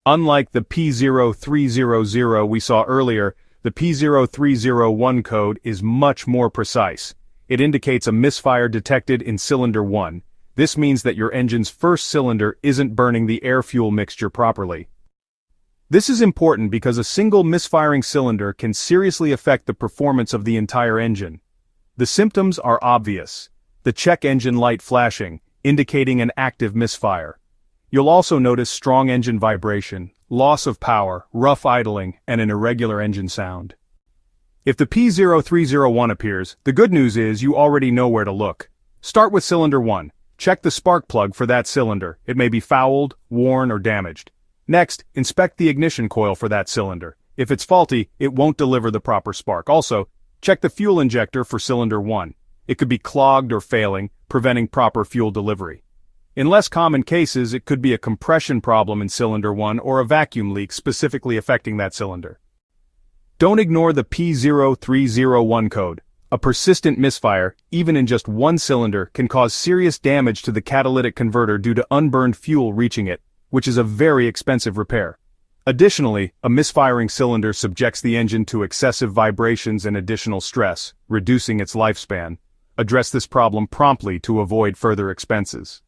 Unlike the P0300 we saw earlier, the P0301 code is much more precise. It indicates a misfire detected in cylinder 1. This means that your engine's first cylinder isn't burning the air-fuel mixture properly. This is important because a single misfiring cylinder can seriously affect the performance of the entire engine. The symptoms are obvious. The check engine light flashing, indicating an active misfire. You'll also notice strong engine vibration, loss of power, rough idling, and an irregular engine sound. If the P0301 appears, the good news is you already know where to look. Start with cylinder 1. Check the spark plug for that cylinder. It may be fouled, worn, or damaged. Next, inspect the ignition coil for that cylinder. If it's faulty, it won't deliver the proper spark. Also, check the fuel injector for cylinder 1. It could be clogged or failing, preventing proper fuel delivery. In less common cases, it could be a compression problem in cylinder 1 or a vacuum leak specifically affecting that cylinder. Don't ignore the P0301 code. A persistent misfire, even in just one cylinder, can cause serious damage to the catalytic converter due to unburned fuel reaching it, which is a very expensive repair. Additionally, a misfiring cylinder subjects the engine to excessive vibrations and additional stress, reducing its lifespan. Address this problem promptly to avoid further expenses.